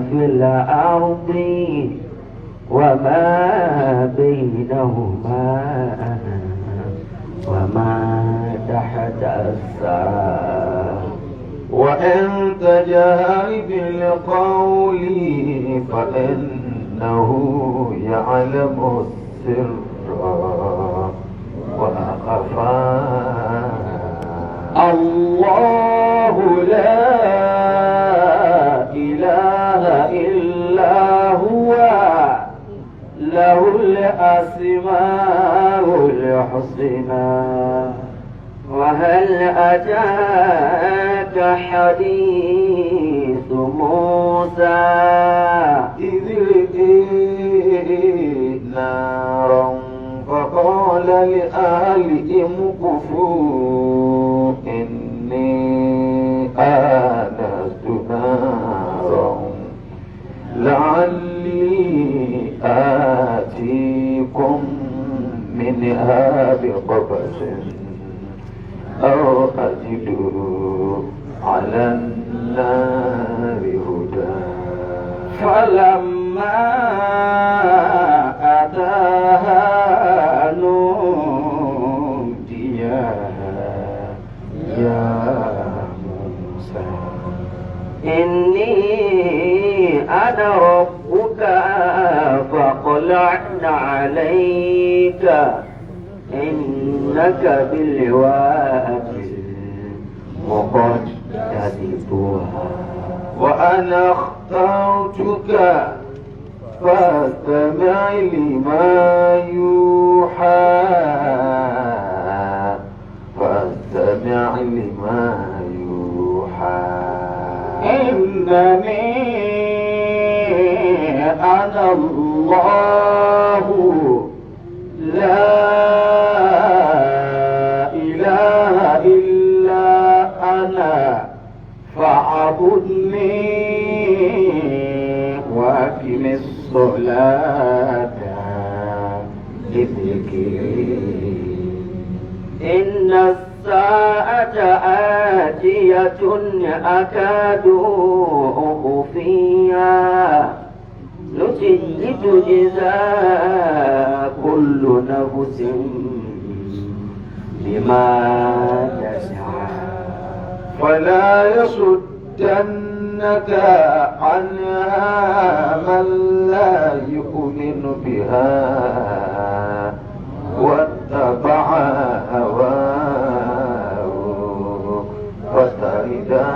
في الأرض وما بينهما وما تحت الثرى وإن تجهر بالقول فإنه يعلم السر وأخفى الله لا إله إلا هو له الأسماء الحسنى وهل أتاك حديث موسى إذ رأى نارا فقال لأهلهم كفوا إني آنست نارا لعلي آتيكم منها بقبس أو أجد على النار هدى فلما أتاها نودي يا موسى إني أنا ربك فاخلع عليك إنك بالوادي المقدس طوى وأنا اخترتك فاستمع لما يوحى فاستمع لما يوحى إنني أنا الله لا إله إلا أنا فاعبدني وأقم الصلاة لذكري إن الساعة آتية أكاد أخفيها لتجزى كل نفس بما تسعى فلا يصدنك عنها من لا يؤمن بها واتبع هواه فتردى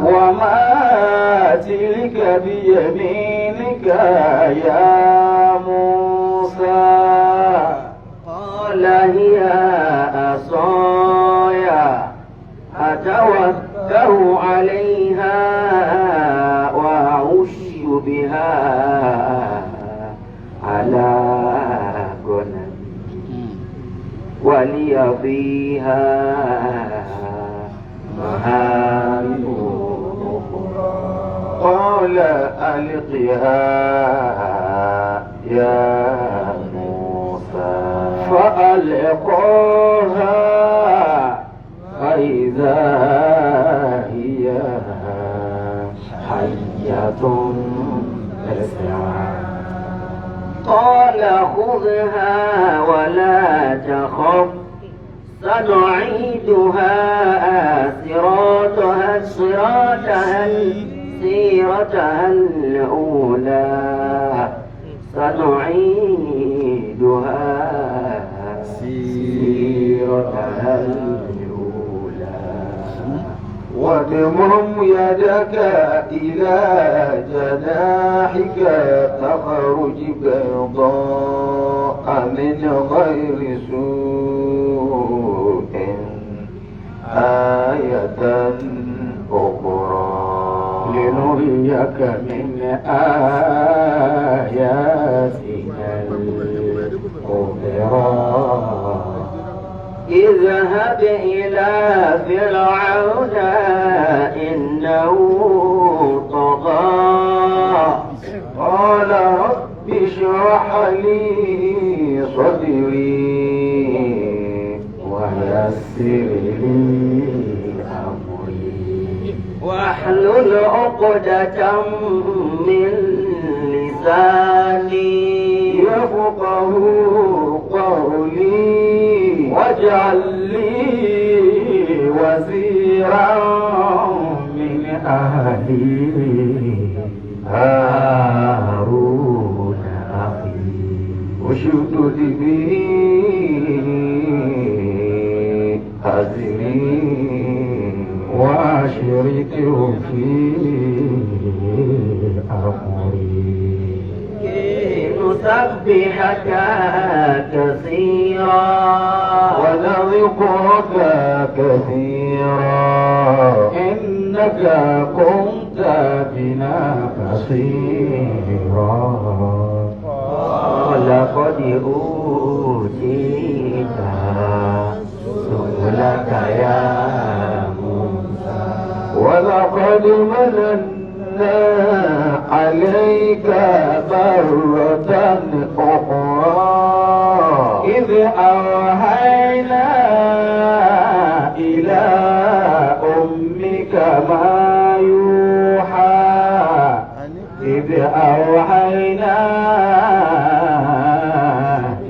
وما تلك بيمينك يا موسى قال هي عصاي أتوكأ عليها وأعش بها على غنمي ولي فيها مآرب أخرى قال ألقها يا موسى فألقاها فإذا هي حية تسعى قال خذها ولا تخف سنعيدها سيرتها الأولى سنعيدها سيرتها الأولى واضمم يدك إلى جناحك تخرج بيضاء من غير سوء آية أخرى لنريك من آياتنا الكبرى اذهب إلى فرعون إنه طغى قال رب اشرح لي صدري ويسر لي أمري واحلل عقدة من لساني يفقه قولي واجعل لي وزيرا من أهلي هارون أخي اشدد به أزري وأشركه في أمري كي نسبحك كثيرا ونذكرك كثيرا إنك كنت بنا بصيرا ولقد أوتيت سؤلك يا موسى ولقد مننا عليك مرة أخرى إذ أوحينا إلى أمك ما يوحى إذ أوحينا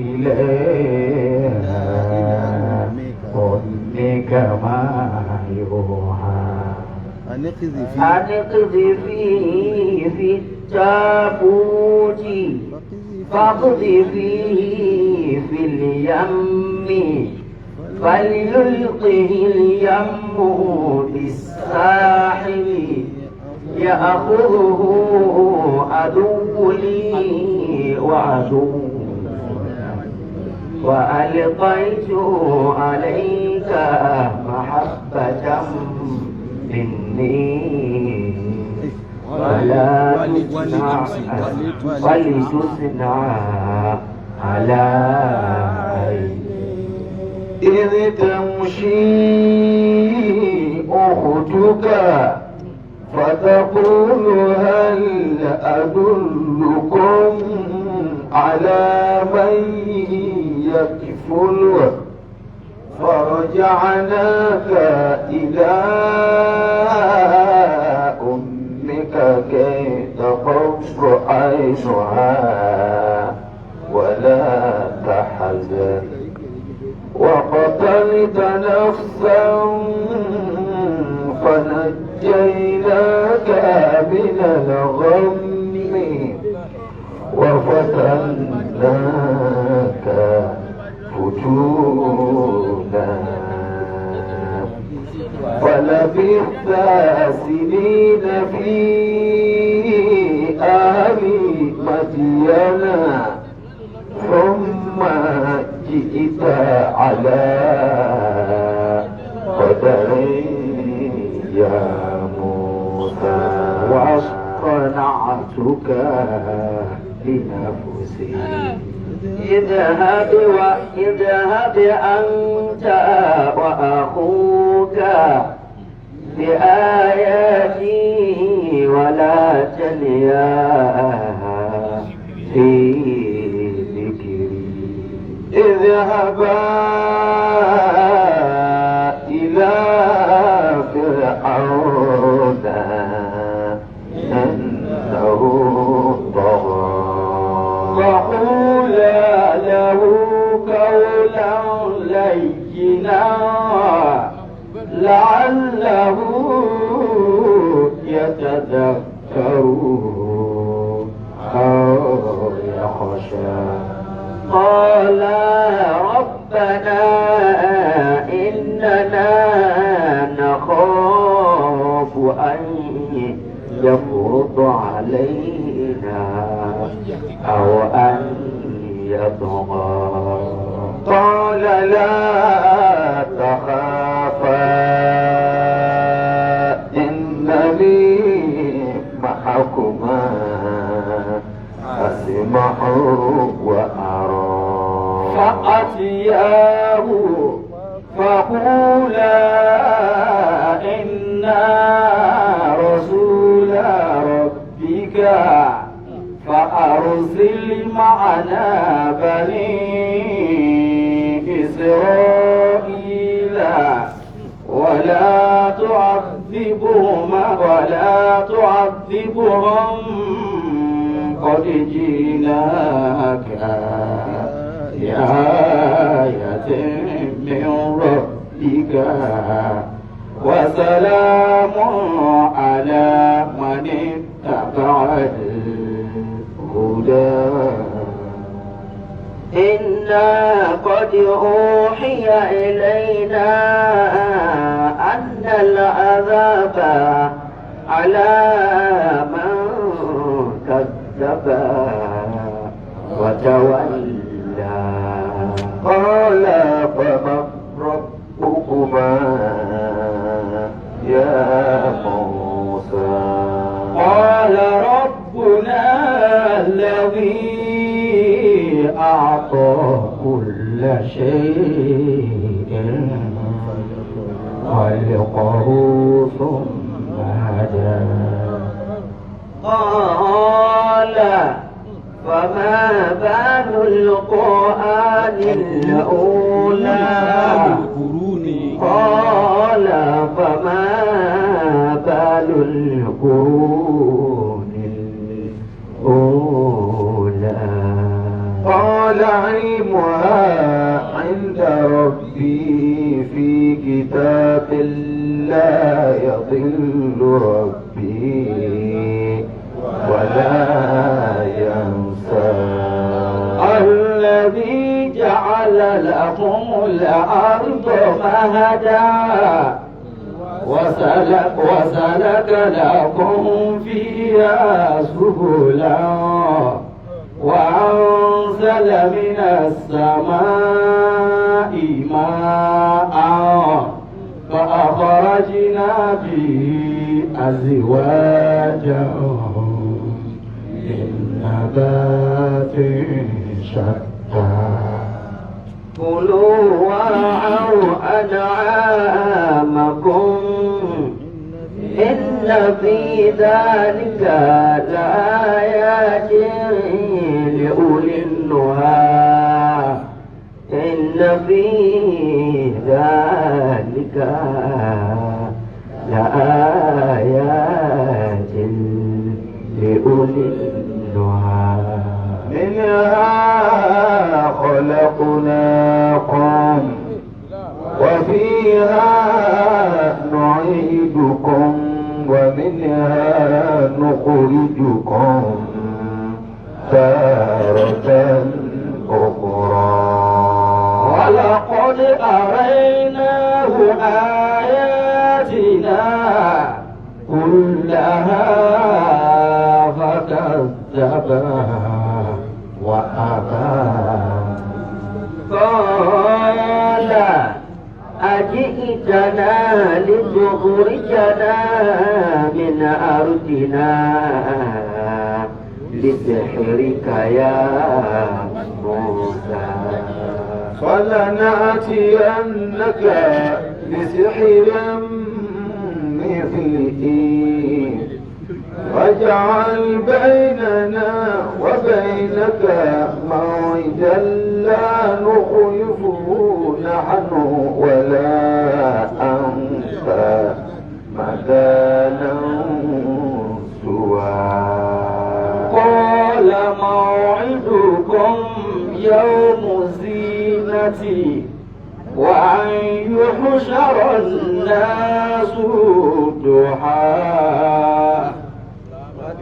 إليها أمك ما يوحى أن اقذفيه في التابوت فاقذفيه في اليم فليلقه اليم بالساحل يأخذه عدو لي وعدو وألقيت عليك محبة مني ولا ولتصنع على عيني إذ تمشي أختك فتقول هل أدلكم على من يكفل فرجعناك إلى أمك كي تقر عينها ولا تحزن وقتلت نفسا فنجيناك من الغم وفتناك فتونا ولبثت سنين في أهل مدينة ثم جئت على قدري يا موسى واصطنعتك لنفسي اذهب أنت وأخوك بآياتي ولا تنيا في ذكري اذهبا إلى فرعون إنه طغى وقولا له قولا لينا لعله يتذكر أو يخشى قال ربنا إننا نخاف أن يفرض علينا أو أن يطغى قال لا تخافا إنني معكما أسمع وأرى فأتياه فقولا إنا رسول ربك فأرسل معنا بني إسرائيل ولا تعذبهم تعذبهم قد جئناك بآية من ربك وسلام على من اتبع الهدى. إنا قد أوحي إلينا أن العذاب على من كذب وتولى. قال فمن ربكما يا موسى؟ قال ربنا الذي أعطى كل شيء خلقه ثم هدى. قال فما بال القرآن الأولى؟ قال فما بال القرون الأولى؟ قال علمها عند ربي في كتاب لا يضل ربي ولا ينسى. الذي جعل لكم الأرض مهدا وسلك لكم فيها سبلا وأنزل من السماء ماء فأخرجنا به أزواجا من نبات شتى. كلوا وارعوا أنعامكم إن في ذلك لآيات لأولي النهى. إن في ذلك لآيات لأولي النهى. منها خلقناكم وفيها نعيدكم ومنها نخرجكم تارة أخرى. ولقد أريناه آياتنا كلها فكذب وأبى. قال أجئتنا لتخرجنا من أرضنا بسحرك يا موسى؟ فلنأتينك بسحر مثله واجعل بيننا وبينك موعدا لا نخلفه نحن ولا أنت مكانا سوى. قال موعدكم يوم الزينة وأن يحشر الناس ضحى.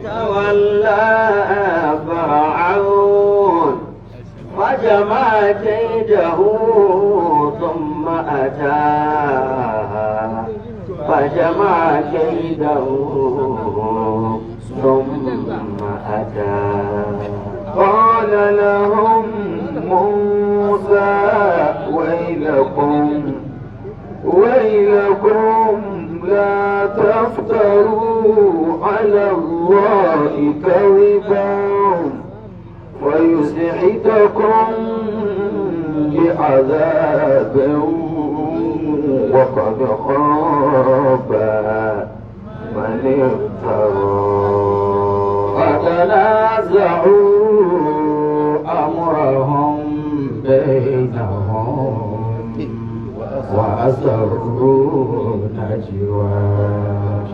فتولى فرعون فجمع كيده ثم أتى فجمع كيده ثم أتى. قال لهم موسى ويلكم لا تفتروا على الله كذبا ويسحتكم بعذاب وقد خاب من افترى. فتنازعوا أمرهم بينهم وأسروا الأجواد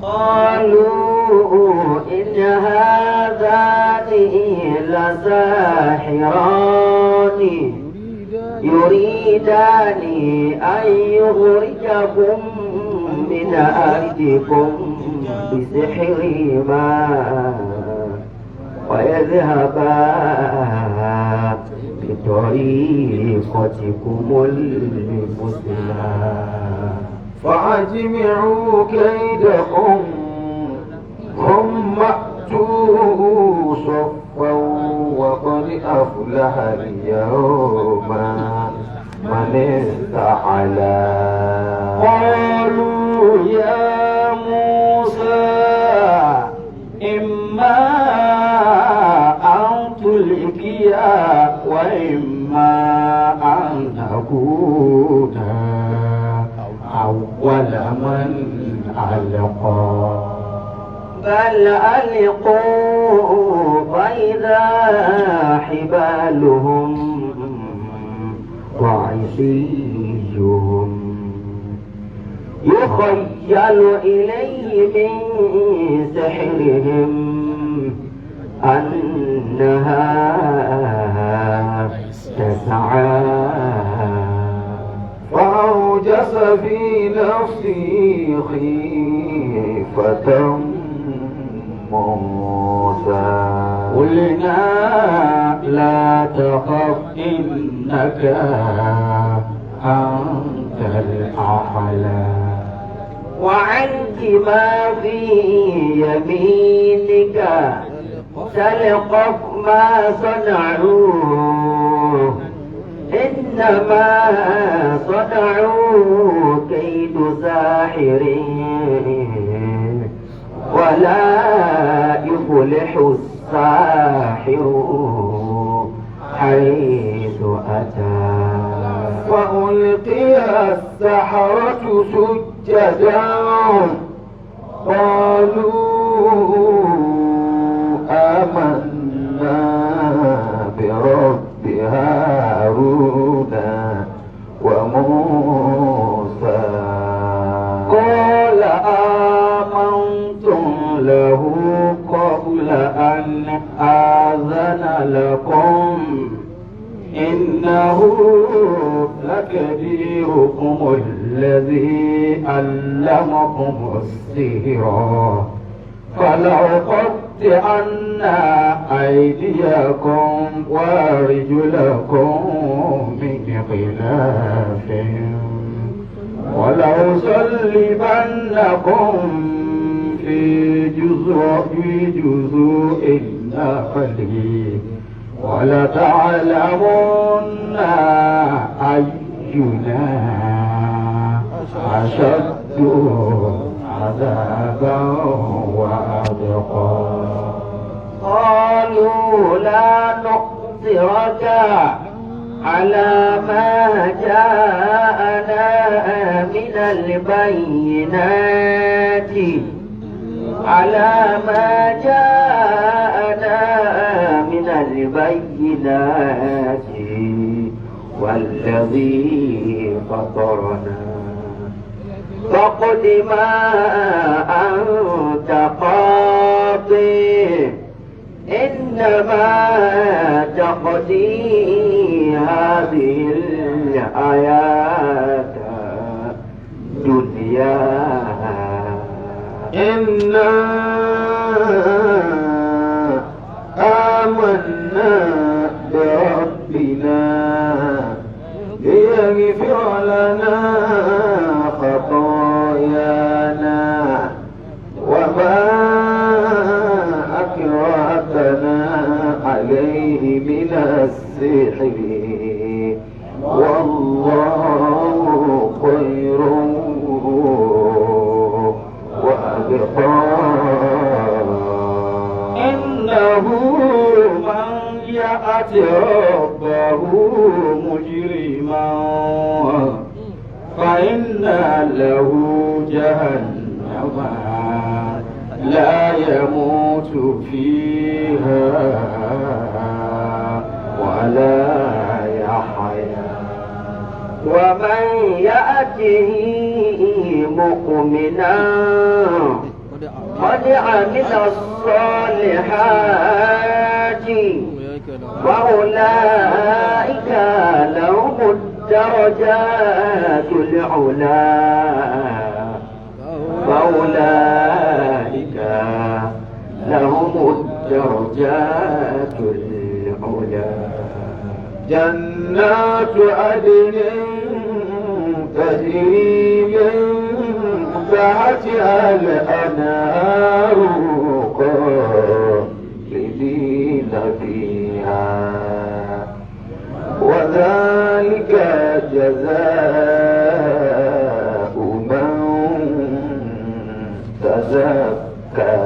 قالوا إن هذان لساحران يريدان أن يخرجكم من أرضكم بسحرهما ويذهبا بطريقتكم المثلى فأجمعوا كيدكم ثم أتوا صفا وقد أفلح اليوم من استعلى قالوا يا موسى إما أن تلقيا وإما أن نكون أول من ألقى بل ألقوا فإذا حبالهم وعصيهم يخيل إليه من سحرهم أنها تسعى فأوجس في نفسه خيفة موسى قلنا لا تخف إنك أنت الأعلى وعنك ما في يمينك تلقف ما صنعوا إنما صنعوا كيد ساحر ولا يفلح الساحر حيث أتى فألقي السحرة سجدا قالوا آمنا برب هارون وموسى قال آمنتم له قبل أن آذن لكم إنه لكبيركم الذي علمكم السحر فلأقطعن أيديكم وأرجلكم من خلاف ولأصلبنكم في جذوع النخل ولتعلمن أينا أشد عذابا وأبقى قالوا لا نؤثرك على ما جاءنا من البينات من البينات والذي فطرنا فاقض ما أنت قاضي إنما تقضي هذه الآيات دنيا إنا آمنا بربنا ليغفر لنا خطايانا وما أكرهتنا عليه من السحر والله خير وأبقى إنه من يأت ربه مجرما فإن له جهنم لا يموت فيها ولا يحيا ومن يأته مؤمنا قد عمل الصالحات وأولئك لهم الدرجات العلا وأولئك لهم الدرجات العلا. جنات عدن تجري من تحتها الأنهار خالدين فيها وذلك جزاء من تزكى.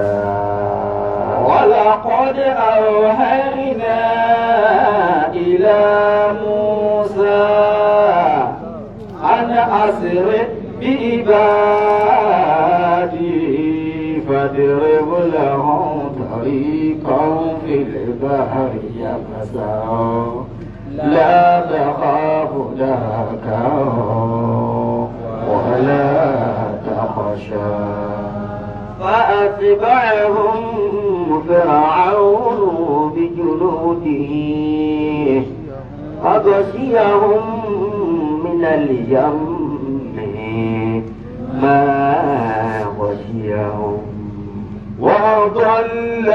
ولقد أوحينا إلى موسى أن أسر بعبادي فاضرب لهم طريقا في البحر يبسا لا تخاف دركا ولا تخشى. فأتبعهم فرعون بجنوده فغشيهم من اليم ما غشيهم. وضل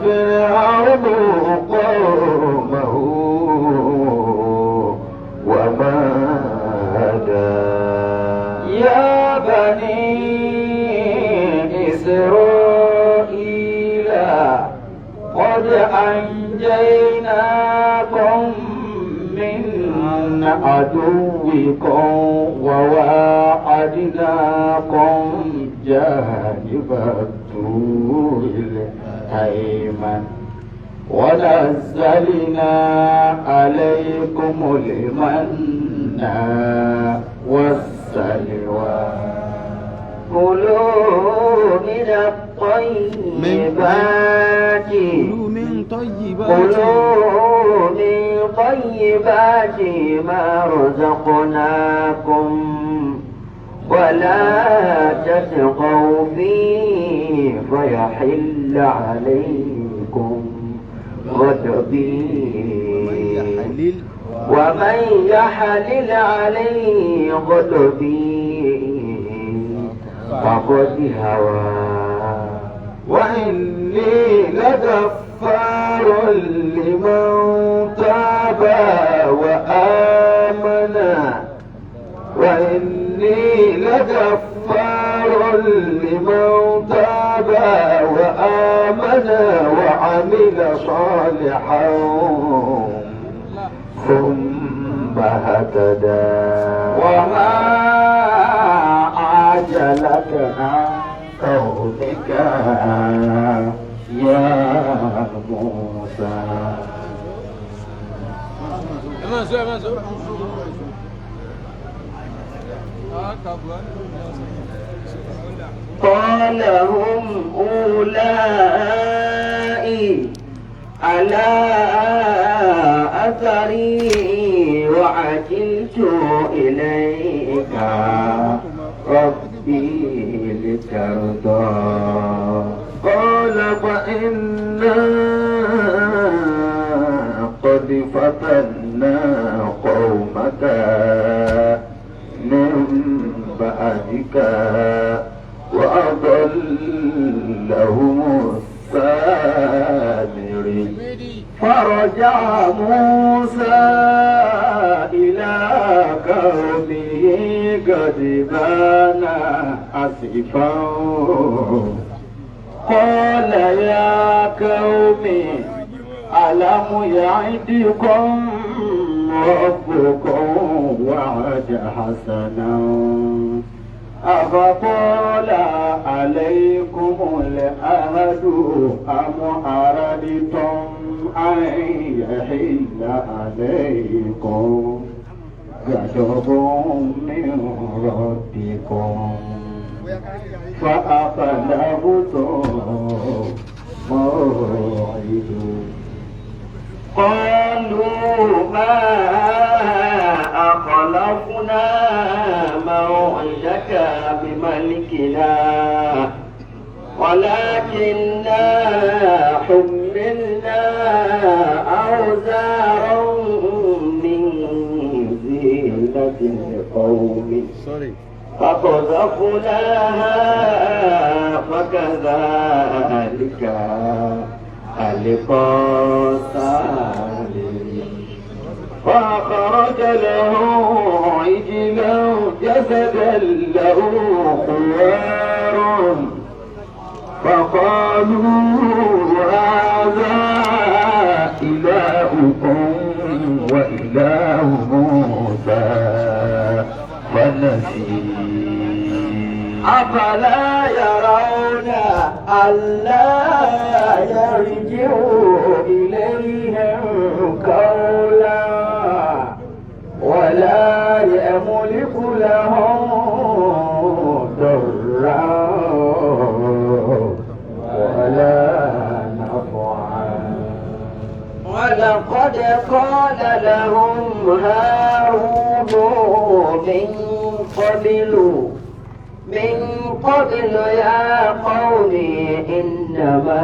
فرعون قومه وما هدى. يا بني إسرائيل قد أنجيناكم من عدوكم وواعدناكم جانب الطور الأيمن ونزلنا عليكم المن والسلوى. كلوا من الطيبات كلوا من طيبات ما رزقناكم ولا تتقوا فيه فيحل عليكم غضبي ومن يحلل عليه غضبي فقد هوى. وإني لغفار لمن تاب وآمن وإني لغفار لمن تاب وآمن وعمل صالحا ثم اهتدى. وما أعجلك عن قولك يا موسى. قال هم أولئك على أثري وعجلت إليك ربي لترضى. قال فإنا قد فتنا قومك من بعدك وأضلهم السامري. فرجع موسى إلى قومه غضبان أسفا قال يا قوم ألم يعدكم ربكم وعد حسنا أفطال عليكم العهد أم أردتم أن يحل عليكم غضب من ربكم فأخلفتم موعدكم. قالوا ما أخلفنا موعدك بملكنا ولكننا حملنا أوزارا من زينة القوم فقذفناها فكذلك ألقى السامري فأخرج له عجلا جسدا له خوار فقالوا هذا إلهكم وإله موسى فنسي أفلا يرون ألا يرجع إليهم قولا ولا يملك لهم ضرا ولا نفعا ولقد قال لهم هارون من قبل يا قوم إنما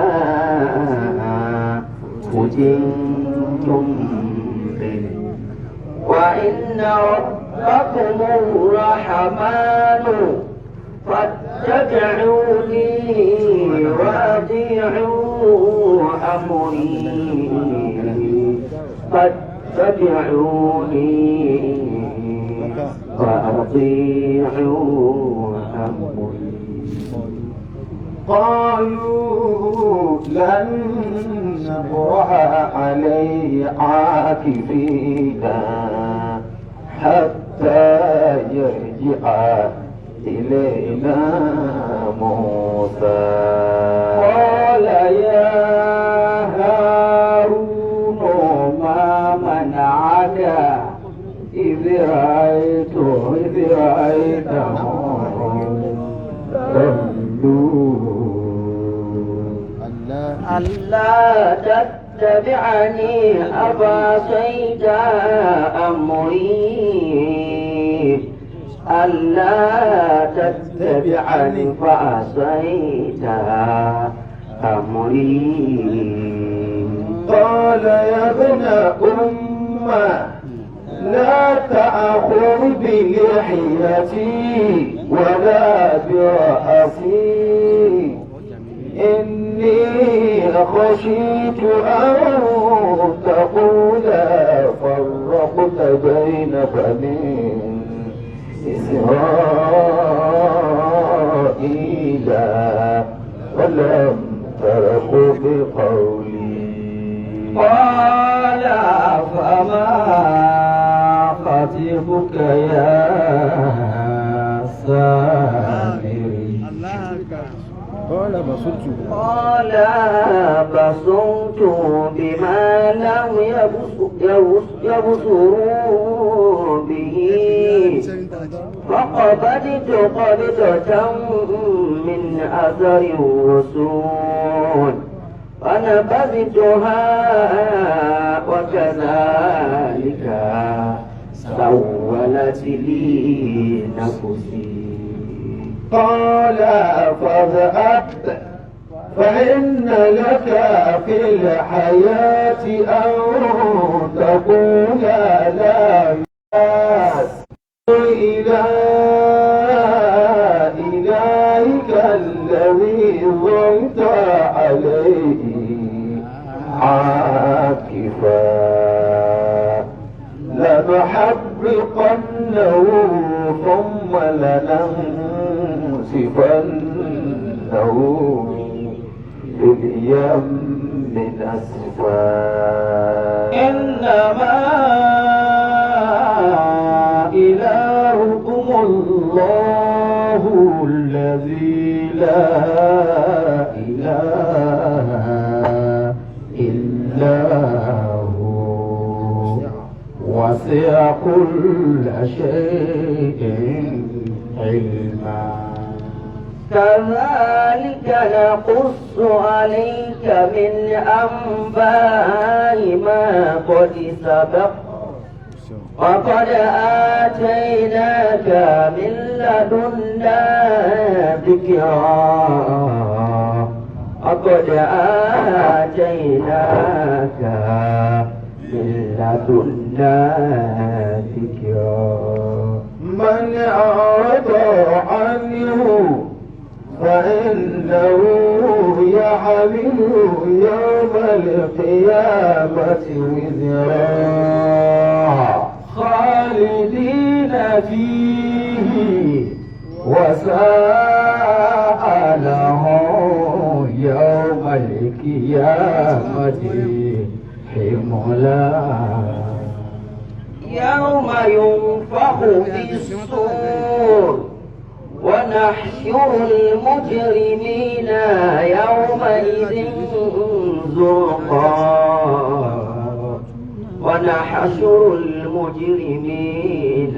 فتنتم به وإن ربكم الرحمن فاتبعوني وأطيعوا أمري وأطيعوا أمري قالوا لن نبرح عليه عاكفين حتى يرجع إلينا موسى قال يا هارون ما منعك إذ رأيتهم ألا تتبعني أفعصيت أمري ألا تتبعني فعصيت أمري قال يا ابن لا تأخذ بلحيتي ولا برأسي إني خشيت أن تقول فرقت بين بني إسرائيل ولم ترق بقولي قال فما خطبك يا سامري قال بصرت بما لم يبصروا به فقبضت قبضة من أثر الرسول فنبذتها وكذلك سولت لي نفسي قال فاذهب فإن لك في الحياة أن تقول لا إلى إلهك الذي ظلت عليه عاكفا لنحرقنه ثم لننسفنه في اليم نسفا إنما إلهكم الله الذي لا إله إلا هو وسع كل شيء علما كذلك نقص عليك من أنباء ما قد سبق وقد آتيناك من لدنا ذكرا وقد آتيناك من لدنا ذكرا من أعرض عنه فإنه يحمل يوم القيامة وزرا خالدين فيه وساء لهم يوم القيامة حملا يوم ينفخ في الصور ونحشر المجرمين يومئذ زرقا ونحشر المجرمين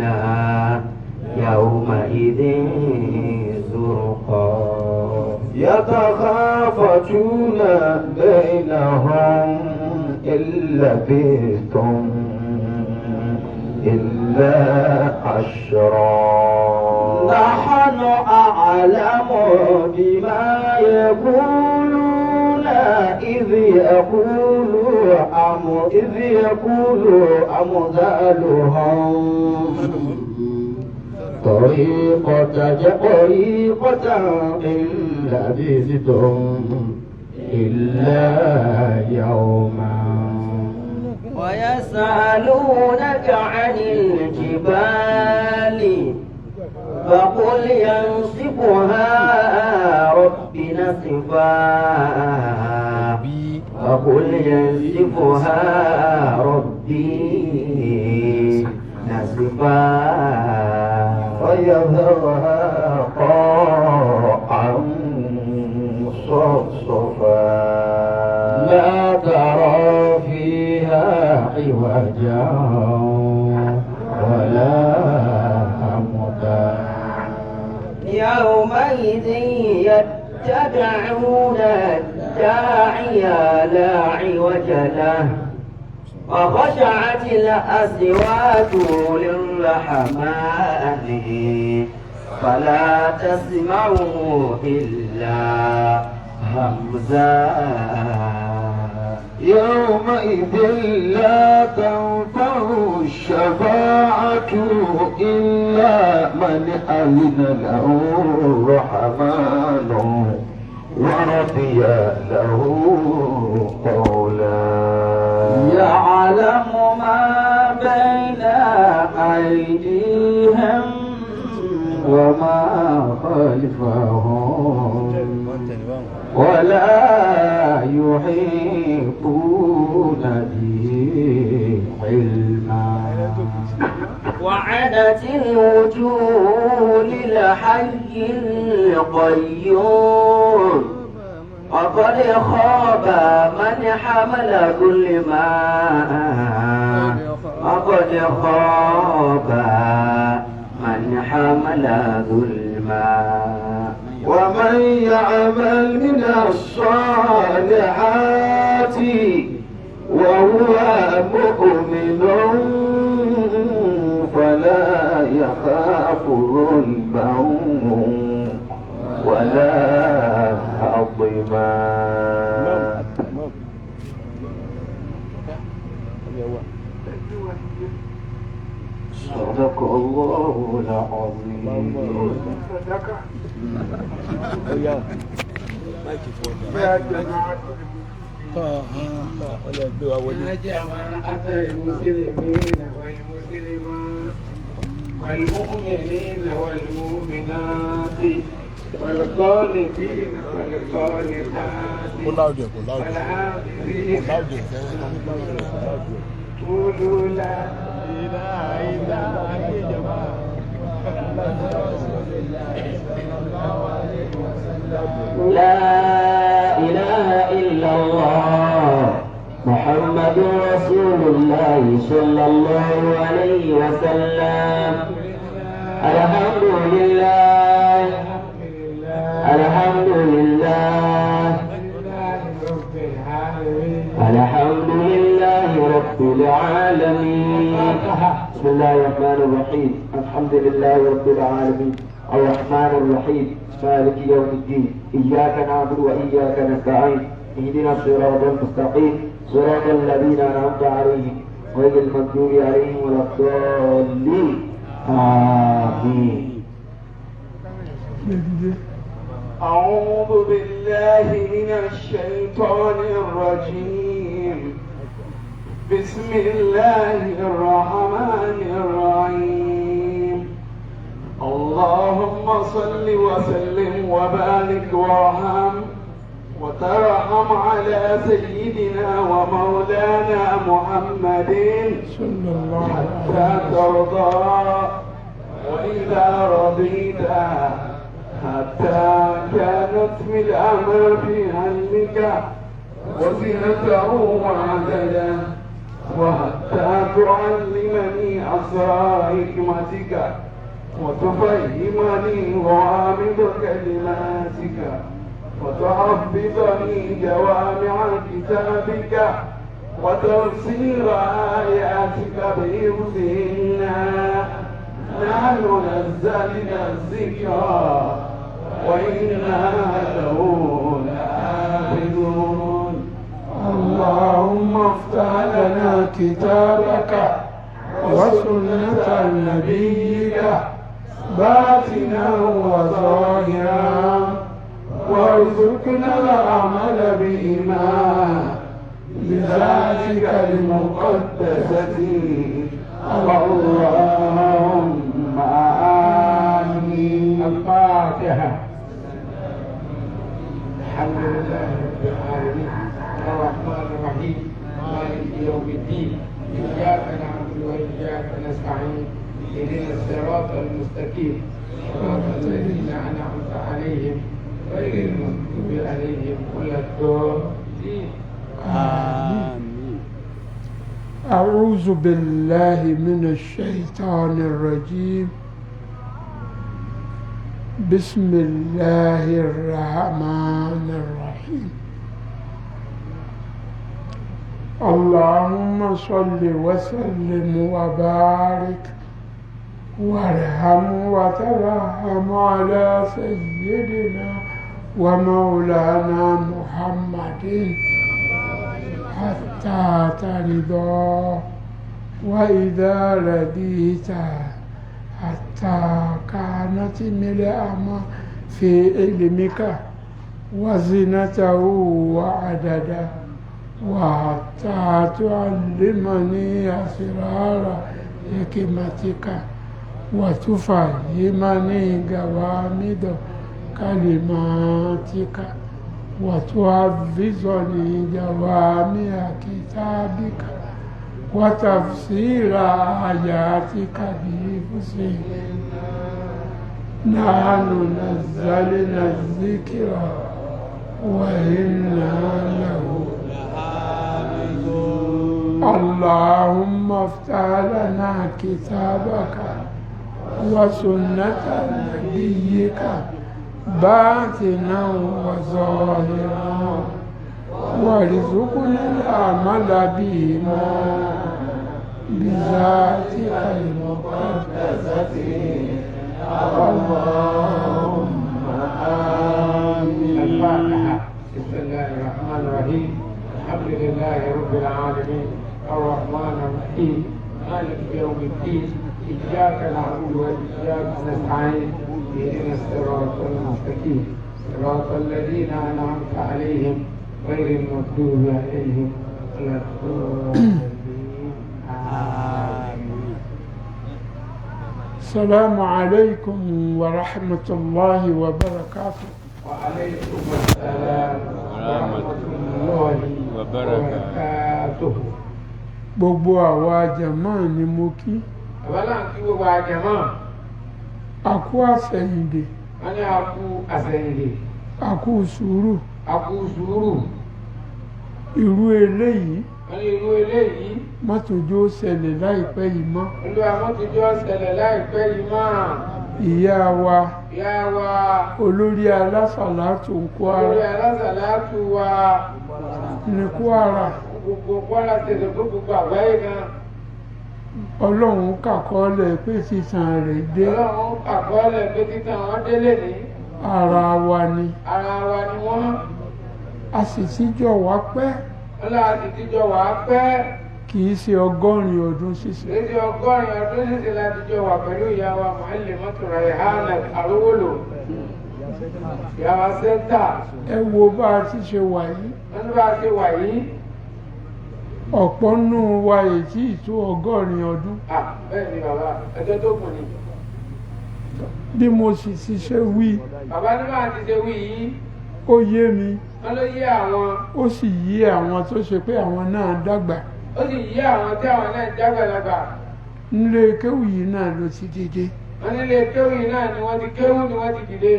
يومئذ زرقا يتخافتون بينهم إن لبثتم إلا عشرا نحن أعلم بما يقولون إذ يقول أمثالهم طريقة إن لبثتم إلا يوما ويسألونك عن الجبال فقل ينسفها ربي نسفا فقل ينسفها ربي نسفا فيذرها قاعا صفصفا لا ترى فيها عوجا ولا أمتا يومئذ يتبعون الداعي لا عوج له وخشعت الأصوات للرحمن فلا تسمعوا إلا همزا يومئذ لا تنفع الشفاعة إلا من أذن له الرحمن ورضي له قولا يعلم ما بين أيديهم وما خلفهم ولا يحيطون به علما وعنت الوجوه للحي القيوم وقد خاب من حمل ظلما وقد خاب من حمل ظلما ومن يعمل من الصالحات وهو مؤمن فلا يخاف ظلما ولا هضما صدق الله العظيم جماعة المسلمين والمسلمات والمؤمنين والمؤمنات والقانتين والقانتات والعاملين قولوا لا إله إلا لا إله إلا الله محمد رسول الله صلى الله عليه وسلم الحمد لله الحمد لله الحمد لله رب العالمين بسم الله الرحمن الرحيم الحمد لله رب العالمين الرحمن الرحيم مالك يوم الدين إياك نعبد وإياك نستعين اهدنا الصراط المستقيم صراط الذين أنعمت عليهم غير المغضوب عليهم ولا الضالين آمين. أعوذ بالله من الشيطان الرجيم. بسم الله الرحمن الرحيم. اللهم صل وسلم وبارك وارحم وترحم على سيدنا ومولانا محمد صلى الله عليه حتى ترضى وإذا رضيت حتى كانت ملء ما في علمك وزنته وعددا وحتى تعلمني أسرار حكمتك وتفهمني غوامض كلماتك وتحفظني جوامع كتابك وتفسير آياتك بحفظهن. نحن نزلنا الذكرى وإنا له لحافظون. اللهم افتح لنا كتابك وسنة نبيك باطنا وظاهرا وارزقنا العمل بهما بذاتك المقدسة اللهم آمين. الفاتحة. الحمد لله رب العالمين الرحمن الرحيم مالك يوم الدين إياك نعبد وإياك نستعين اهدنا الصراط المستقيم صراط الذين أنعمت عليهم غير المغضوب عليهم ولا الضالين. آمين. أعوذ بالله من الشيطان الرجيم. بسم الله الرحمن الرحيم. اللهم صل وسلم وبارك وارحم وترحم على سيدنا ومولانا محمد حتى ترضى وإذا رديت حتى كانت ملء ما في علمك وزنته وعددا وحتى تعلمني أسرار حكمتك وتفهمني جوامد كلماتك وتحفظني جوامع كتابك وتفسير آياتك بحفظهن. نحن نزلنا الذكر وإنا له لحافظون. اللهم افتح لنا كتابك وسنة نبيك باطنا وظاهرا وارزقنا العمل بهما بذاتك المقدسة اللهم آمين. الفاتحة. بسم الله الرحمن الرحيم. الحمد لله رب العالمين الرحمن الرحيم مالك يوم الدين إياك نعبد وإياك نستعين اهدنا الصراط المستقيم صراط الذين أنعمت عليهم غير المغضوب عليهم ولا الضالين. آمين. السلام عليكم ورحمة الله وبركاته. وعليكم السلام ورحمة الله وبركاته. gbogbo àwa jàmáà ni mo kí. àbálà ń kí gbogbo àjàmọ́. a kú àsẹ̀yìndè. wọ́n ní a kú àsẹ̀yìndè. a kú sùúrù. a kú sùúrù. irú eléyìí. wọ́n ní irú eléyìí. mọ́tòjó ṣẹlẹ̀ láìpẹ́ yìí mọ́. olúwa mọ́tòjó ṣẹlẹ̀ láìpẹ́ yìí mọ́. ìyá wa. ìyá wa. olórí alásàlátù Kwara. olórí alásàlátù wa. ní Kwara. gbogbo Kwara tẹ̀lé gbogbo àgbáyé kan. ọlọ́run kàkọ́ọ́lẹ̀ pé títàn rẹ̀ dé. ọlọ́run kàkọ́ọ́lẹ̀ pé títàn wọn délé ní. ara wa ni ara wa ni wọ́n. a sì ti jọ wá pẹ́ wọ́n láti tíjọ wà á pẹ́. kì í ṣe 100 ọdún sísè létí 100 ọdún sísè láti jọ wà pẹ̀lú ìyá wa Muallimatu Rayhana Arówólò. ìyá wa sẹ́ńtà. ẹ wo bá a ti ṣe wà yìí wọ́n ní bá a ṣe wà yìí. ọ̀pọ̀ nù wa èyí tó 100 ọdún bẹ́ẹ̀ ni bàbá ẹjọ́ tó kù ni. bí mo sì ti ṣe wí bàbá ní bá a ti ṣe wí yìí. ó yé mi wọ́n ló yé àwọn. ó sì yé àwọn tó ṣe pé àwọn náà dàgbà ó sì yé àwọn tí àwọn náà jágbàlagbà. nílé kéwù yìí náà ló ti dìde wọ́n nílé kéwù yìí náà ni wọ́n ti kéwù ni wọ́n ti dìde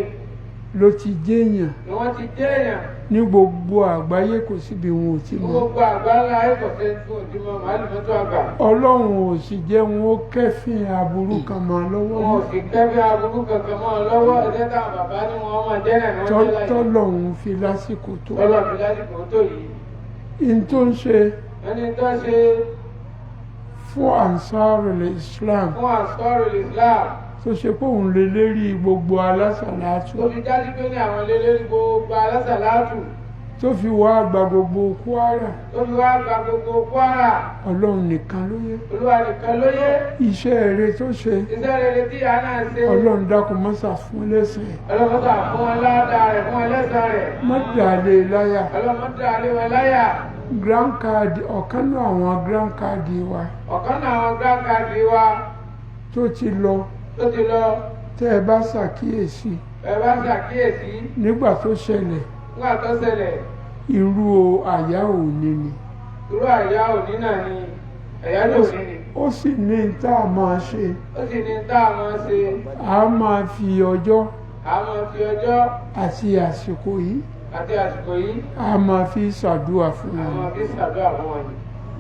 ló ti jéèyàn ni wọ́n ti déèyàn. ní gbogbo àgbáyé kò síbi wọn ò ti mọ̀ gbogbo àgbáńlá ẹ̀kọ́sẹ́ tó ti mọ Muallimatu àgbà. ọlọ́run ò sì jẹ́ wọn ó kẹ́fìn aburú kan mọ́ lọ́wọ́ wọn ò sì kẹ́fẹ́ aburú kankan mọ́ ọ lọ́wọ́ ẹ̀jẹ̀ táwọn bàbá ní wọn máa jẹ́ náà ni wọ́n jẹ́ láyé. tọ́lọ́run fi lásìkò tó ọlọ́ọ̀bí lásìkò tó yìí. in tó ń ṣe ẹni tó ṣe fún Ansarul Islam fún Ansarul Islam tó ṣe pé òun lè lérí gbogbo alásàlátù tó fi jáde pé ní àwọn lélẹ́rí gbogbo alásàlátù tó fi wá gba gbogbo Kwara tó fi wá gba gbogbo Kwara. ọlọ́run nìkan ló yẹ Olúwa nìkan ló yé. iṣẹ́ rere tó ṣe iṣẹ́ rere tí ìyá náà ṣe. ọlọ́run dákun mọ́sà fún lẹ́sìn ọlọ́mọdà fún wọn ládàá rẹ̀ fún ẹlẹ́sàn rẹ̀. mọ́dàlẹ́ láyà ọlọ́mọdà lé wọn láyà. grand card ọ̀kan náà àwọn grand card wa ọ̀kan náà àwọn gbàgàdì wa tó ti lọ tó ti lọ. tẹ́ ẹ bá ṣàkíyèsí ẹ bá ṣàkíyèsí nígbà tó ṣẹlẹ̀ nígbà tó ṣẹlẹ̀. irú àyà òní ni irú àyà òní náà ni ẹ̀yà lòní ni. ó sì ní tá a máa ṣe ó sì ní tá a máa ṣe. a máa fi ọjọ́ a máa fi ọjọ́ àti àsìkò yìí àti àsìkò yìí a máa fi ṣàdúrà fún a wọn máa fi ṣàdúrà fún wọn.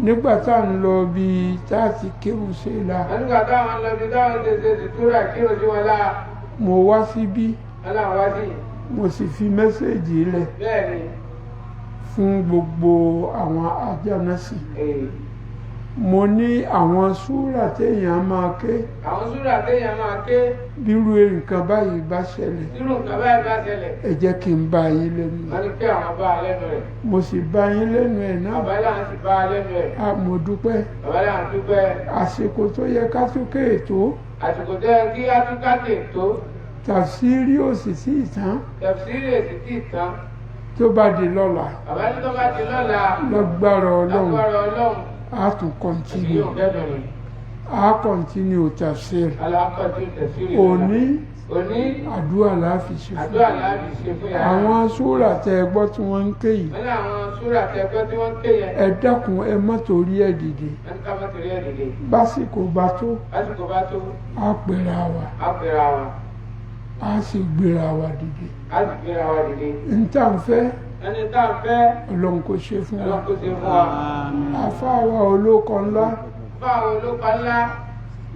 nígbà tá à ń lọ bí tá a ti kéwù ṣe la nígbà táwọn lọ bí táwọn ṣe ṣe tìtúrà kí o sí wọn láà. mo wá síbí aláwọ̀ wá sí. mo sì fi mẹ́sẹ̀gì lẹ̀ bẹ́ẹ̀ ni. fún gbogbo àwọn ajánásì ee, mo ní àwọn súrà téèyàn máa ké àwọn súrà téèyàn máa ké. bírú nǹkan báyìí bá ṣẹlẹ̀ nínú nǹkan báyìí bá ṣẹlẹ̀. ẹ jẹ́ kí n bá yín lẹ́nu wọ́n ní kí àwọn bá a lẹ́nu rẹ̀. mo sì bá yín lẹ́nu ẹ̀ náà bàbá láwọn sì bá a lẹ́nu rẹ̀. mo dúpẹ́ bàbá láwọn dúpẹ́. àsìkò tó yẹ ká tún ké ètò àsìkò tó yẹ kí atúkàtì tó. tàfsírì ò sì sí ìtàn tẹ̀síìrì èsì tí ì tán. tó bá di lọ́la bàbá ní tó bá ti lọ́la. lágbára ọlọ́run lágbára ọlọ́run. a tún èyí kọ́ntínú ò kẹ́dùn ni. a kọ́ntínú tàfsírì alákọ̀tì tẹ̀síìrì. òní òní àdúrà láàfi ṣe fún àdúrà láàbì ṣe fún yàrá. àwọn súrà tẹ ẹ gbọ́ tí wọ́n ń ké yìí wọ́n ní àwọn súrà tẹ̀gbẹ́ tí wọ́n ń ké yẹn. ẹ dákun ẹ má torí ẹ dìde wọ́n ní ká má torí ẹ̀ dìde. básìkò bá tó lásìkò bá tó. a pèrà wa á pèrà wa. a sì gbéra wa dìde á sì gbéra wa dìde. n tá n fẹ́ ẹni tá à ń fẹ́. ọlọ́run kò ṣe fún wa ọlọ́run kò ṣe fún wa. àfáàwà olóko ńlá báwo ló pa ńlá.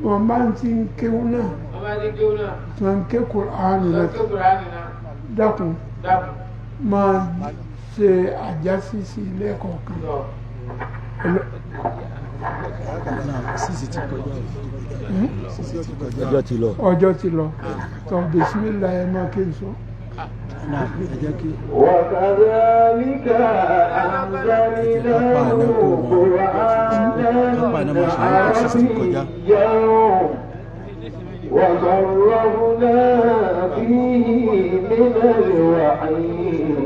wọn bá ń ti ń kéwú náà wọ́n máa ní kéwú náà. tí wọn ń ké Kùránì lọ náà sí Kùránì náà. dákun dákun. máa ṣe àjásí sí ilé kọ̀ọ̀kan lọ. ọjọ́ ti lọ. ọjọ́ ti lọ tó bisimilá ẹ máa ké sọ. وكذلك أنزلناه قرآنا عربيا وصرفنا فيه من الوعيد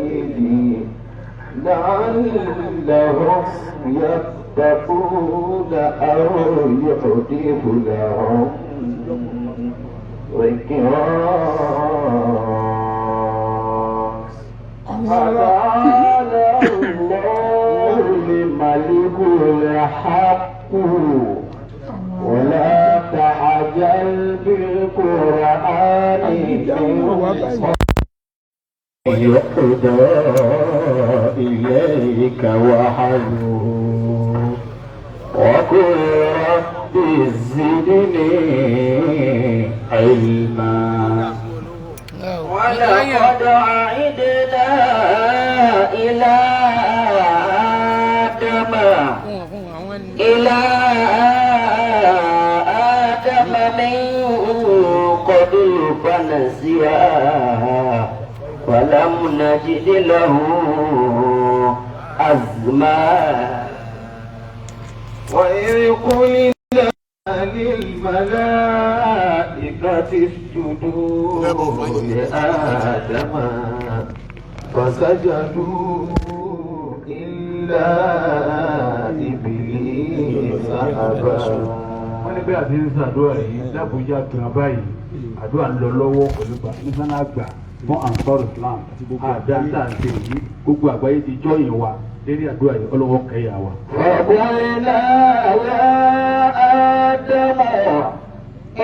لعلهم يتقون أو يحدث لهم ذكرا تعالى الله الملك الحق ولا تعجل بالقرآن يقضى إليك وحده وقل رب زدني علما ولقد عهدنا إلى آدم من قبل فنسيا فلم نجد له أزما وإذ قلنا للملائكة اسجدوا لآدم فسجدوا إلا إبليس أبى. wọ́n ní bí àti ń ṣàdúrà yìí lábújá gan báyìí àdúrà ń lọ lọ́wọ́ pẹ̀lú nígbà àgbà fún Ansar Islam àdáńtà àti èyí gbogbo àgbáyé ti jọ́yìn wa lérí àdúrà yìí ọlọ́wọ́ kẹyà wa. فقلنا يا آدم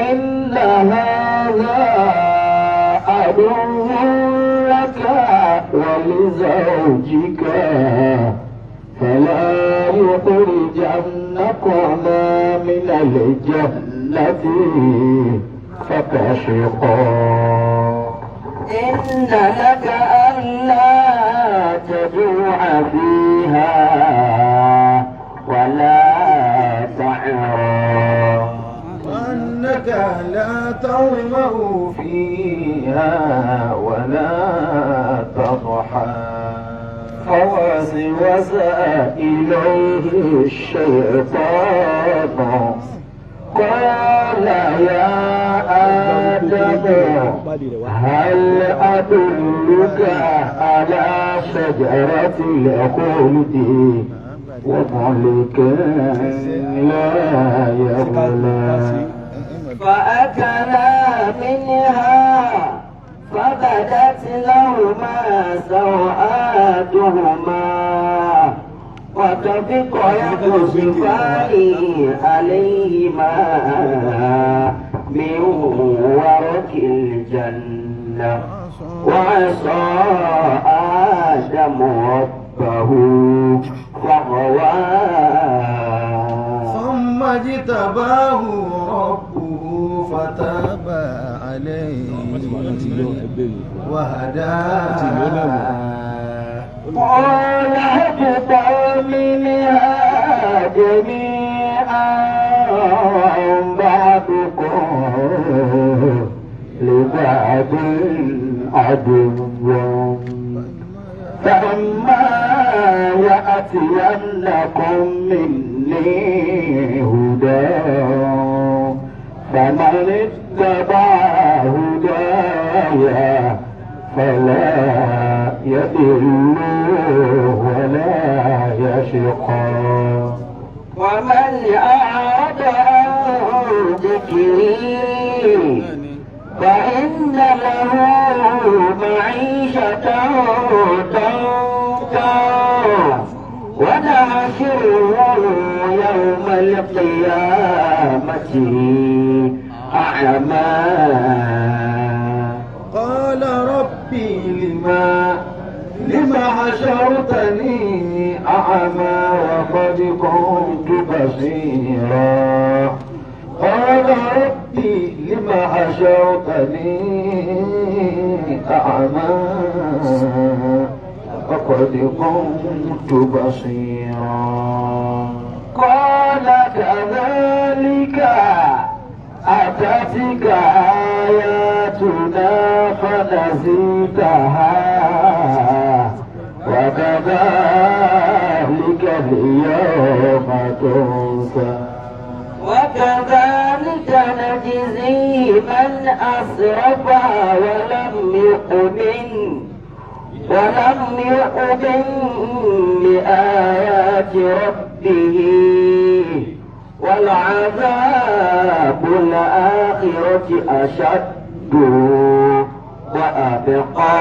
إن هذا عدو لك ولزوجك فلا يخرجنكما من الجنة فتشقى إن لك ألا تجوع فيها ولا تعرى وأنك لا تظمأ فيها ولا تضحى. فوسوس إليه الشيطان قال يا آدم هل أدلك على شجرة الخلد وملك لا يبلى فأكلا منها فبدت لهما سوآتهما وطفقا يخصفان عليهما من ورق الجنة وعصى آدم ربه فغوى ثم اجتباه ربه فتاب عليه وهداه. قال اهبطوا منها جميعا بعضكم لبعض عدو فإما يأتينكم مني هدى فمن اتبع هداي فلا يضل ولا يشقى ومن أعرض عن ذكري فإن له معيشة ضنكا ونحشره يوم القيامة أعمى. قال ربي لما حشرتني أعمى وقد كنت بصيرا. قال ربي لما حشرتني أعمى وقد كنت بصيرا. قال كذلك أتتك آياتنا فنسيتها وكذلك اليوم تنسى وكذلك نجزي من أسرف ولم يؤمن بآيات ربه والعذاب الآخرة أشد وأبقى.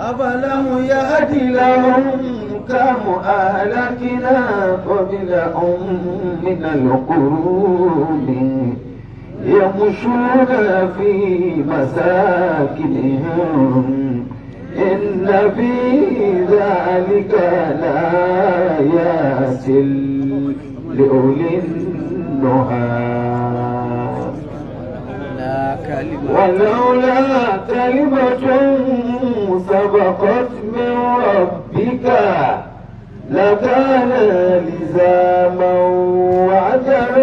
أفلم يهد لهم كم أهلكنا قبلهم من القرون يمشون في مساكنهم إن في ذلك لآيات لأولي النهى. ولولا كلمة سبقت من ربك لكان لزاما وأجل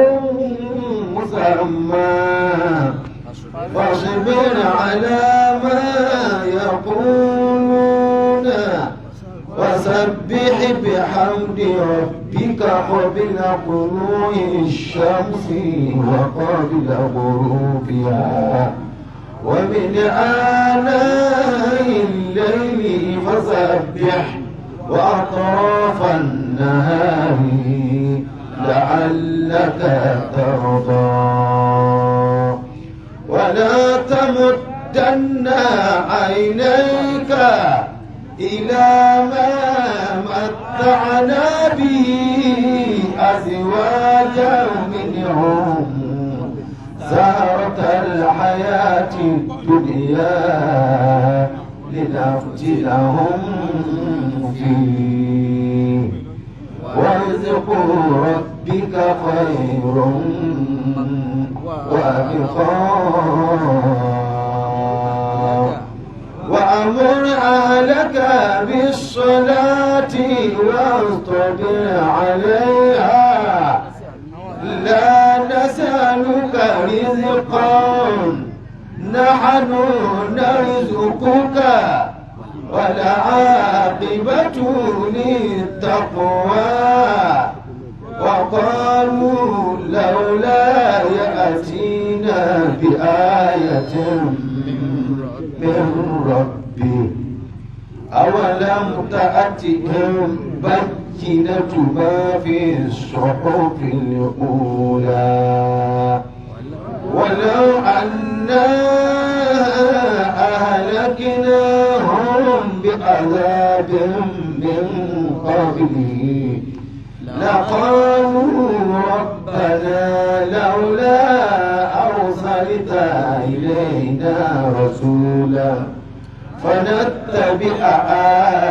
مسمى فاصبر على ما وسبح بحمد ربك قبل طلوع الشمس وقبل غروبها ومن آناء الليل فسبح وأطراف النهار لعلك ترضى ولا تمدن عينيك إلى ما متعنا به أزواجا منهم زهرة الحياة الدنيا لنفتنهم فيه ورزق ربك خير وأبقى وأمر أهلك بالصلاة واصطبر عليها لا نسألك رزقا نحن نرزقك والعاقبة للتقوى وقالوا لولا يأتينا بآية من ربه أولم تأتهم بينة ما في الصحف الأولى ولو أنا أهلكناهم بعذاب من قبله لقالوا ربنا لولا أرسلت إلينا رسولا فنتبع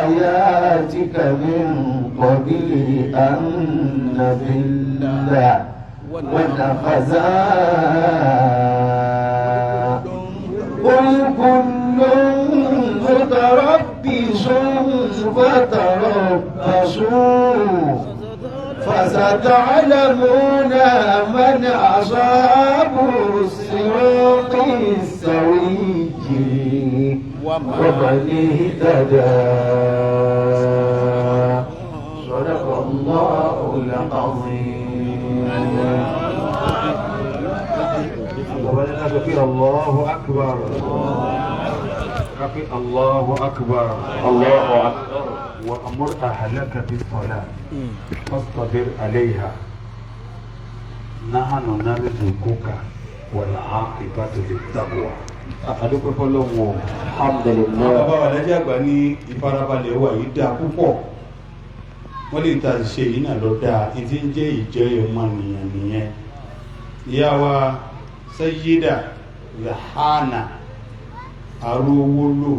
آياتك من قبل أن نذل ونخزى قل كل متربص فتربصوا فستعلمون من أصحاب الصراط السوي ومن اهتدى صدق الله العظيم. الله أكبر الله أكبر الله أكبر. وأمر أهلك بالصلاة فاصطبر عليها نحن نرزقك والعاقبة للتقوى. Adúpẹ́ fọ́lọ́run. Alhamdulillah. Bàbá wa lẹ́jẹ̀ àgbà ní ìfarabalẹ̀ wa yìí dáa púpọ̀. Wọ́n lè ta ṣe yìí náà lọ dáa, ìdí ń jẹ́ ìjẹ́ ọmọnìyàn nìyẹn. Ìyá wa Sayyida Yahana Arówólò,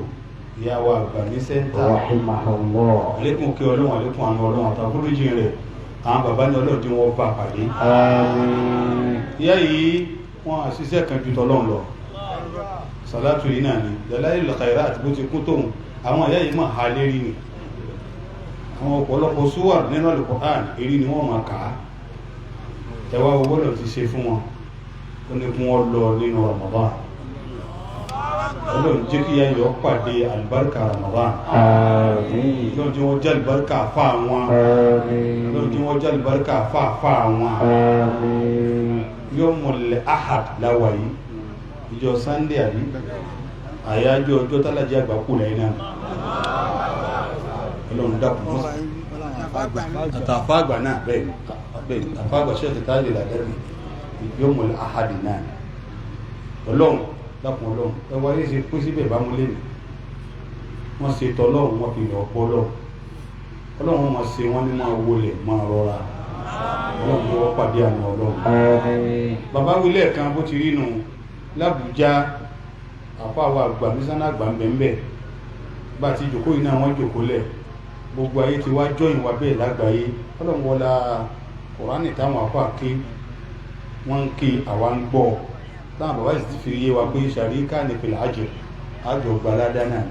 ìyá wa àgbà ní sẹ́ńtà. Rahimahullah. Àlékún kí Ọlọ́run, àlékún àwọn Ọlọ́run àtàkùrújì rẹ̀, àwọn bàbá ní ọlọ́dún wọn bá pàdé. Ìyá yìí wọ́n àṣìṣẹ́ kan ju tọ́lọ́run lọ. Sàlátù yìí náà ni Dalailul Khairat bó ti kún tóun àwọn àyà yìí máa ha lérí ni àwọn ọ̀pọ̀lọpọ̀ súwà nínú Al-Qur'an èrí ni wọ́n máa kà á ẹwà owó lọ ti ṣe fún wọn ó ní kún wọn lọ nínú Ramadan Ọlọ́run jẹ́ kí yáyọ pàdé àlùbáríkà Ramadan Ọlọ́run tí wọ́n jẹ́ àlùbáríkà fà wọn Ọlọ́run tí wọ́n jẹ́ àlùbáríkà fà wọn Yawmul Ahad láwà yìí ìjọ Sunday àbí àyájọ́ ọjọ́ tálàjì àgbà kù lẹ́yìn náà Ọlọ́run dákun àtàfàgbà náà bẹ́ẹ̀ àfàgbà ṣẹ́ẹ̀tì táàlì làdẹ́rì Yawmul Ahad náà Ọlọ́run dákun Ọlọ́run ẹwà yìí ṣe pín síbẹ̀ bá mú lẹ́nu wọ́n ṣe tọ́lọ́run wọ́n fi lọ bọ́ Ọlọ́run wọ́n ṣe wọ́n ní máa wọlé máa rọra Ọlọ́run wọ́n pàdé àwọn Ọlọ́run bàbá wílẹ̀ kan bó ti rí nù l'Àbújá àfáwà àgbà mísánà àgbà mbẹ̀mbẹ̀ bá ti jòkó iná wọ́n jòkó lẹ̀ gbogbo ayé ti wá jọyìn wà bẹ́ẹ̀ lágbàáyé Ọlọ́run wọlá Kùránì táwọn àfá ké wọ́n ń ké àwa ń gbọ́ táwọn bàbá sì ti fi yé wa pé ṣàríkà ní fil ajr àjọ gbaládá náà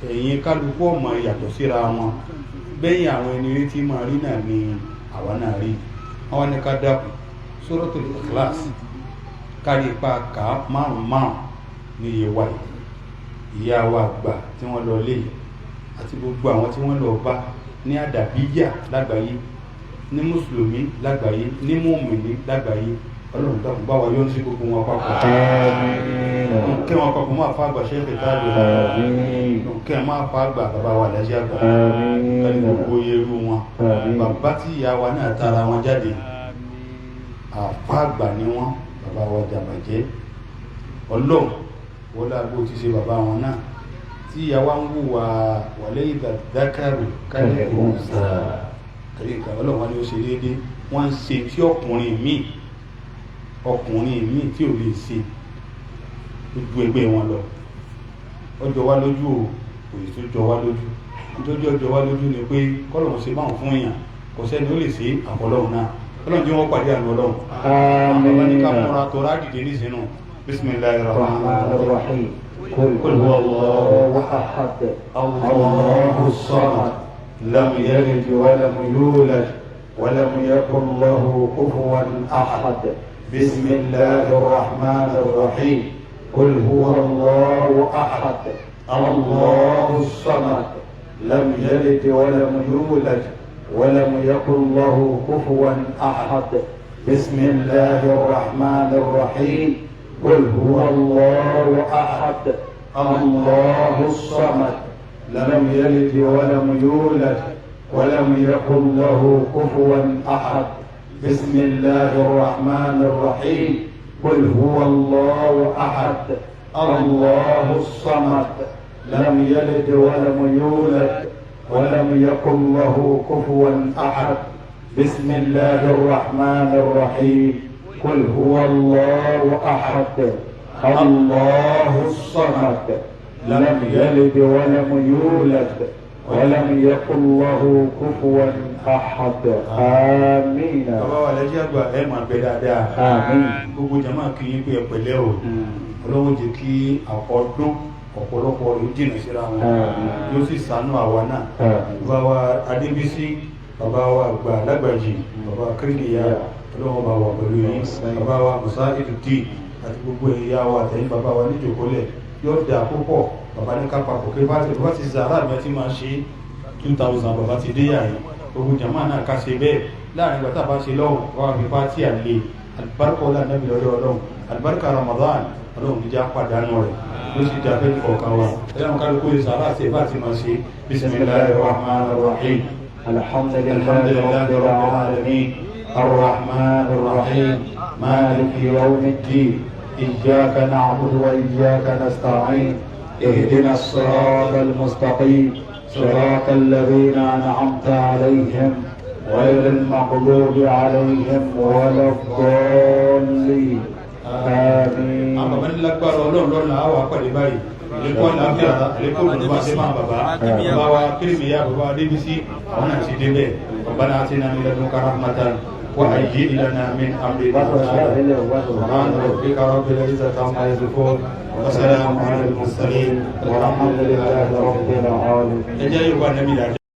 ẹ̀yìn kálukú ọmọ yàtọ̀ síra wọn bẹ́yìn àwọn ẹni rí tí máa rí náà ni àwa náà rí àwọn ní ká dákun Suratul Ikhlas kárí ipa ká márùn ní iye wa ìyá wa àgbà tí wọ́n lọ lé àti gbogbo àwọn tí wọ́n lọ bá ní àdàbíyà lágbàáyé, ní mùsùlùmí lágbàáyé, ní mùmìnì lágbàáyé, ọlọ́run dákun bá wa yọ́nú sí gbogbo wọn papọ̀. kí wọn papọ̀ máa fa àgbà ṣẹ́fẹ̀ táàbì, kí wọn máa fa àgbà bàbá wa lẹ́sẹ̀ àgbà, kí gbogbo yerú wọn. bàbá tí ìyá wa náà tara wọn jáde, àfa àgbà ni wọn, bàbá wa jàbàjẹ́. ọlọ́run wọlé agbó ti ṣe bàbá wọn náà, tí ìyá wa ń wùwà wọlé ìdàdákàrò kálẹ̀ òǹsà kàríkà, ọlọ́run wọn ni ó ṣe déédéé. wọ́n ń ṣe tí ọkùnrin míì tí ò lè ṣe ojú ẹgbẹ́ wọn lọ. ọjọ́ wá lójú òyì tó jọ wá lójú, nítorí ọjọ́ wá lójú ni pé kọ́lọ̀hún ṣe báwọn fún èèyàn, kò sẹ́ni ó lè ṣe àpọ̀lọ́hún náà. ọlọ́run tí wọ́n pàdé àánú ọlọ́run. àmín. ní ká múra tó rádìdé ní ìsinú. bismillahir rahmanir rahim. قل هو الله أحد الله الصمد لم يلد ولم يولد ولم يكن له كفوا أحد بسم الله الرحمن الرحيم قل هو الله أحد الله الصمد لم يلد ولم يولد ولم يكن له كفوا أحد بسم الله الرحمن الرحيم قل هو الله أحد الله الصمد لم يلد ولم يولد ولم يكن له كفوا أحد بسم الله الرحمن الرحيم قل هو الله أحد الله الصمد لم يلد ولم يولد ولم يكن له كفوا أحد بسم الله الرحمن الرحيم قل هو الله أحد الله الصمد لم يلد ولم يولد ولم يكن له كفوا أحد آمين. bàbá wa lẹ́jẹ́ àgbà ẹ̀ máa bẹ dáadáa. آمين. gbogbo jama kì í pé ẹ̀pẹ̀lẹ́ o. ọlọ́run jẹ́ kí ọdún ọ̀pọ̀lọpọ̀ yóò jìnnà síra wọn, yóò sì ṣàánú àwa náà. bàbá wa Adébísí, bàbá wa àgbà Lágbàjì, bàbá Kíríkìyà, ọlọ́run bá wà pẹ̀lú yín. bàbá wa Musa Ìdùtì àti gbogbo ẹ̀yà wa àtẹ̀yìn bàbá wa níjòkólẹ̀ yóò dà púpọ̀. bàbá ní ká papọ̀ kí bá ti zàrà mi ti máa ṣe 2000 bàbá ti dé yà yìí. gbogbo jama náà ká ṣe bẹ́ẹ̀ láàrin ìgbà tá a bá ṣe lọ́wọ́ wá fi fàtí àlè àlùbáríkà ọlá nàbì lọ́dọ̀ ọlọ́run, àlùbáríkà Ramadan ọlọ́run níjà pàdánù rẹ̀ ló sì dá fẹ́ kọ̀ọ̀kan wa. ẹ̀yà ń kálukú lè sàrà àti ìbá ti máa ṣe bismillahir rahmanir rahim alhamdulillahi rabbil alamin arrahmanir rahim maliki yawmiddin iyyaka na'budu wa iyyaka nasta'in اهدنا الصراط المستقيم صراط الذين أنعمت عليهم غير المغضوب عليهم ولا الضالين آمين. àwọn bàbá ní lágbára ọlọ́run lọ́nà àwọn àpàdé báyìí lẹ́kọ́ lábẹ́ àlékún olùdókòwò àti máa bàbá wa Kírímìyà, bàbá Adébísí, àwọn náà ti débẹ̀. bàbá náà ti náà nílẹ̀ lókà rahmatan wa hayyi lana min amrina سبحان ربك رب العزة عما يصفون وسلام على المرسلين والحمد لله رب العالمين. ẹ jẹ́ Yorùbá nàbí dáadáa.